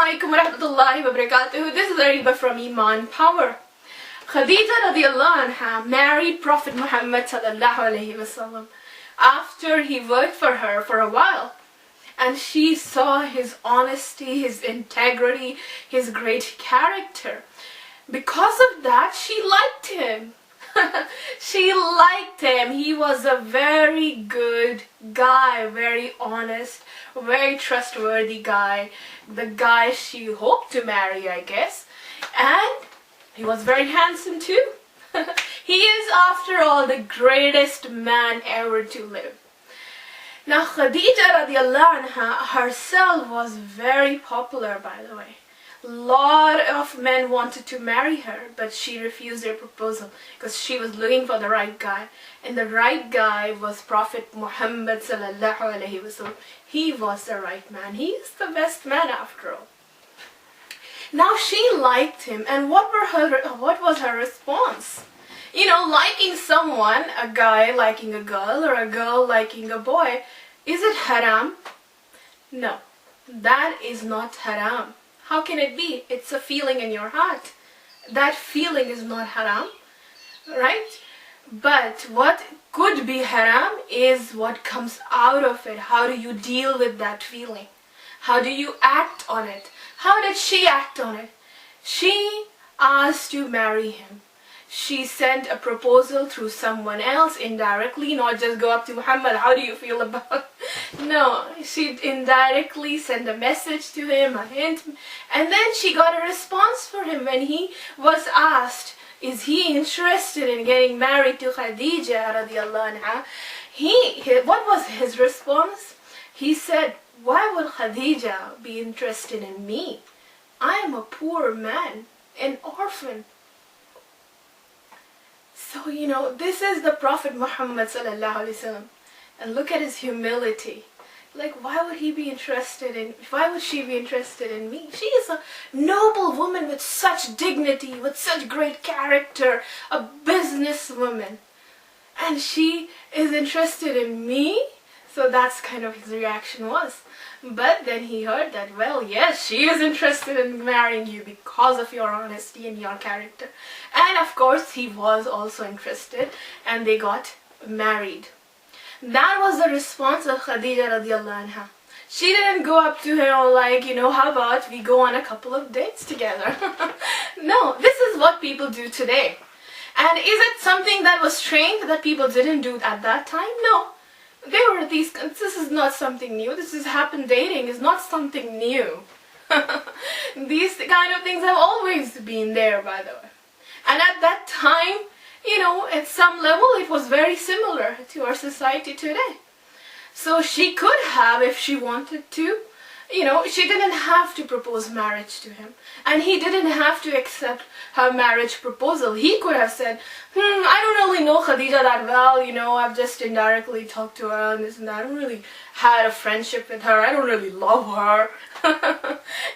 alaikum wa rahmatullahi wa barakatuh. This is Ariba from Iman Power. Khadija radiallahu anha married Prophet Muhammad sallallahu alayhi wasallam after he worked for her for a while. And she saw his honesty, his integrity, his great character. Because of that, she liked him. She liked him. He was a very good guy, very honest, very trustworthy guy. The guy she hoped to marry, I guess. And he was very handsome too. He is, after all, the greatest man ever to live. Now, Khadija radiallahu anha herself was very popular, by the way. A lot of men wanted to marry her, but she refused their proposal because she was looking for the right guy. And the right guy was Prophet Muhammad sallallahu alaihi wasallam. He was the right man. He is the best man after all. Now she liked him, and what was her response? You know, liking someone, a guy liking a girl or a girl liking a boy, is it haram? No, that is not haram. How can it be? It's a feeling in your heart. That feeling is not haram, right? But what could be haram is what comes out of it. How do you deal with that feeling? How do you act on it? How did she act on it? She asked to marry him. She sent a proposal through someone else indirectly, not just go up to Muhammad, how do you feel about it? No, she indirectly sent a message to him, a hint, and then she got a response for him when he was asked, is he interested in getting married to Khadija radiallahu anha? What was his response? He said, why would Khadija be interested in me? I am a poor man, an orphan. So, you know, this is the Prophet Muhammad sallallahu alaihi wasallam. And look at his humility. Like, why would she be interested in me? She is a noble woman with such dignity, with such great character, a businesswoman. And she is interested in me? So that's kind of his reaction was. But then he heard that, well, yes, she is interested in marrying you because of your honesty and your character. And of course, he was also interested, and they got married. That was the response of Khadija radiallahu anha. She didn't go up to him like, you know, how about we go on a couple of dates together? No, this is what people do today. And is it something that was trained that people didn't do at that time? No. This is not something new. This has happened. Dating is not something new. These kind of things have always been there, by the way. And at that time, you know, at some level, it was very similar to our society today. So she could have, if she wanted to, you know, she didn't have to propose marriage to him. And he didn't have to accept her marriage proposal. He could have said, I don't really know Khadija that well, you know, I've just indirectly talked to her and this and that. I don't really had a friendship with her. I don't really love her.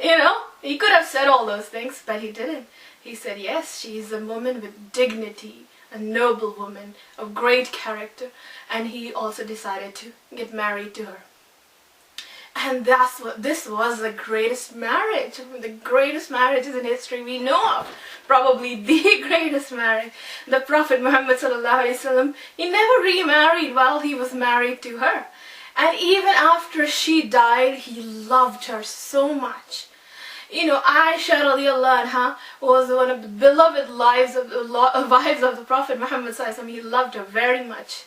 You know, he could have said all those things, but he didn't. He said, yes, she is a woman with dignity, a noble woman of great character. And he also decided to get married to her. And this was the greatest marriage. The greatest marriages in history we know of. Probably the greatest marriage. The Prophet Muhammad sallallahu alaihi wasallam, he never remarried while he was married to her. And even after she died, he loved her so much. You know, Aisha radiallahu anha was one of the beloved wives of the Prophet Muhammad sallallahu alaihi wasallam. He loved her very much.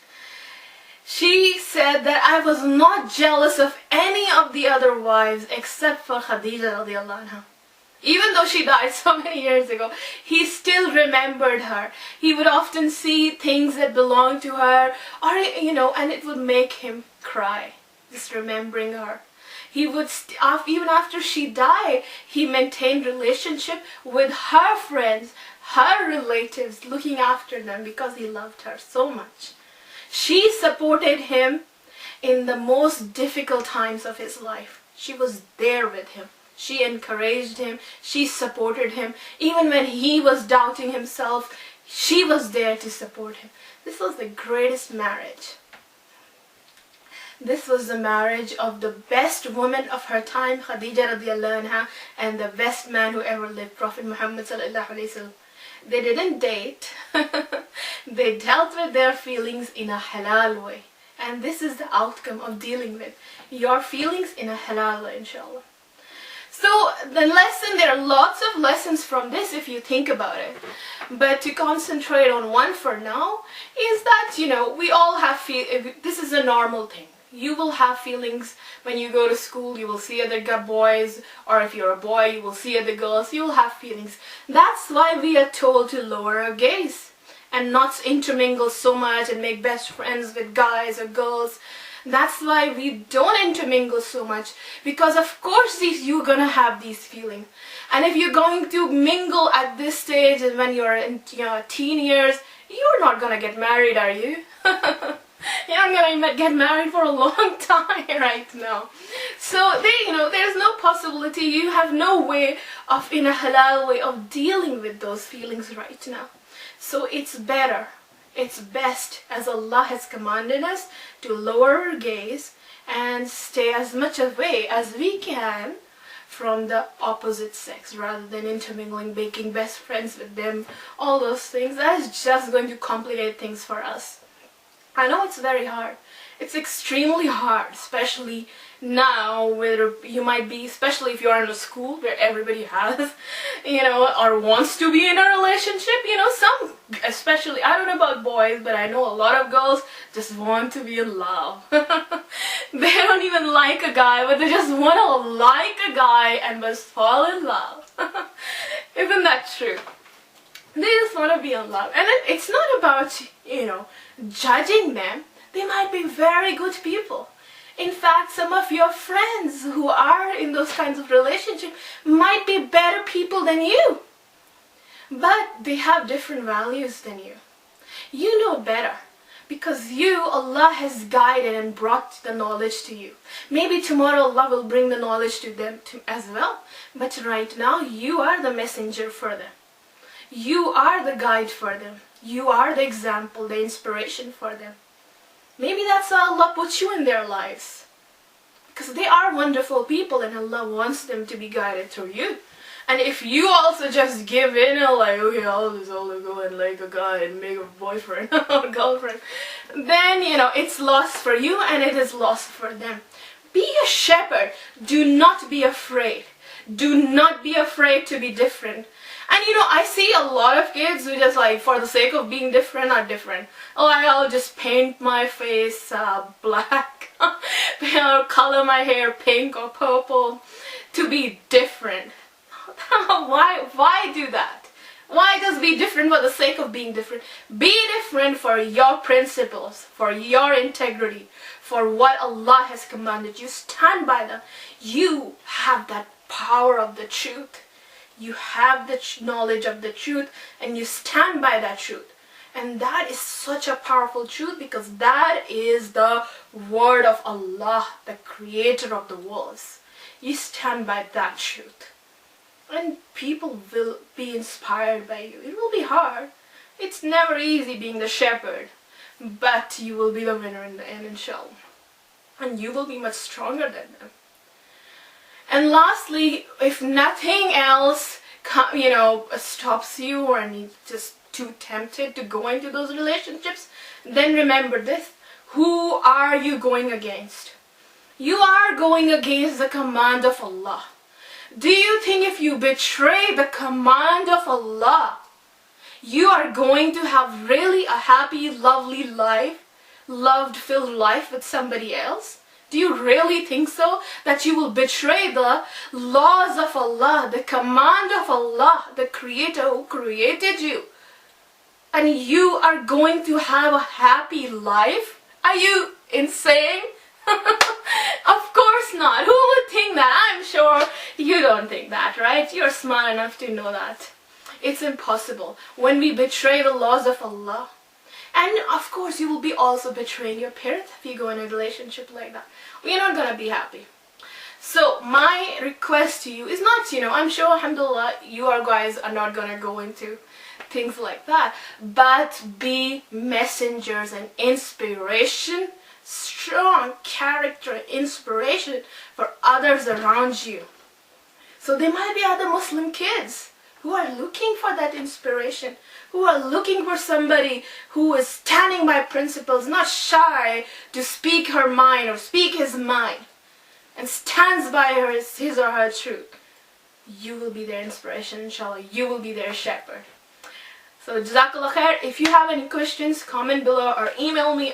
She said that I was not jealous of any of the other wives except for Khadija radiallahu anha. Even though she died so many years ago, he still remembered her. He would often see things that belonged to her, or, you know, and it would make him cry, just remembering her. He would, even after she died, he maintained relationship with her friends, her relatives, looking after them because he loved her so much. She supported him in the most difficult times of his life. She was there with him. She encouraged him. She supported him. Even when he was doubting himself, she was there to support him. This was the greatest marriage. This was the marriage of the best woman of her time, Khadija radiallahu anha, and the best man who ever lived, Prophet Muhammad sallallahu alaihi wasallam. They didn't date. They dealt with their feelings in a halal way. And this is the outcome of dealing with your feelings in a halal way, inshallah. So the lesson, there are lots of lessons from this if you think about it. But to concentrate on one for now is that, we all have this is a normal thing. You will have feelings when you go to school, you will see other boys, or if you're a boy, you will see other girls, you will have feelings. That's why we are told to lower our gaze and not intermingle so much and make best friends with guys or girls. That's why we don't intermingle so much, because of course you're gonna have these feelings. And if you're going to mingle at this stage and when you're in teen years, you're not gonna get married, are you? You're not gonna get married for a long time right now. So there's no possibility, you have no way of, in a halal way, of dealing with those feelings right now. So it's better, it's best, as Allah has commanded us, to lower our gaze and stay as much away as we can from the opposite sex, rather than intermingling, making best friends with them, all those things. That is just going to complicate things for us. I know it's very hard. It's extremely hard, especially now where you might be, especially if you're in a school where everybody has, or wants to be in a relationship. Some, especially, I don't know about boys, but I know a lot of girls just want to be in love. They don't even like a guy, but they just want to like a guy and must fall in love. Isn't that true? They just want to be in love. And it's not about, judging them. They might be very good people. In fact, some of your friends who are in those kinds of relationships might be better people than you. But they have different values than you. You know better. Because Allah has guided and brought the knowledge to you. Maybe tomorrow Allah will bring the knowledge to them as well. But right now, you are the messenger for them. You are the guide for them. You are the example, the inspiration for them. Maybe that's why Allah puts you in their lives. Because they are wonderful people and Allah wants them to be guided through you. And if you also just give in and like, okay, I'll just go and like a guy and make a boyfriend or girlfriend, then, it's lost for you and it is lost for them. Be a shepherd. Do not be afraid. Do not be afraid to be different. And I see a lot of kids who just like, for the sake of being different, are different. Like, I'll just paint my face black, color my hair pink or purple to be different. Why do that? Why just be different for the sake of being different? Be different for your principles, for your integrity, for what Allah has commanded you. Stand by them. You have that power of the truth. You have the knowledge of the truth and you stand by that truth. And that is such a powerful truth, because that is the word of Allah, the creator of the worlds. You stand by that truth. And people will be inspired by you. It will be hard. It's never easy being the shepherd. But you will be the winner in the end, inshallah. And you will be much stronger than them. And lastly, if nothing else, stops you or you're just too tempted to go into those relationships, then remember this. Who are you going against? You are going against the command of Allah. Do you think if you betray the command of Allah, you are going to have really a happy, lovely life, love-filled life with somebody else? Do you really think so? That you will betray the laws of Allah, the command of Allah, the Creator who created you, and you are going to have a happy life? Are you insane? Of course not. Who would think that? I'm sure you don't think that, right? You're smart enough to know that. It's impossible. When we betray the laws of Allah, and of course you will be also betraying your parents if you go in a relationship like that. We're not gonna be happy. So my request to you is not, I'm sure, alhamdulillah, you guys are not gonna go into things like that, but be messengers and inspiration strong character, inspiration for others around you. So there might be other Muslim kids who are looking for that inspiration, who are looking for somebody who is standing by principles, not shy to speak her mind or speak his mind, and stands by his or her truth. You will be their inspiration, inshallah. You will be their shepherd. So Jazakallah khair. If you have any questions, comment below or email me.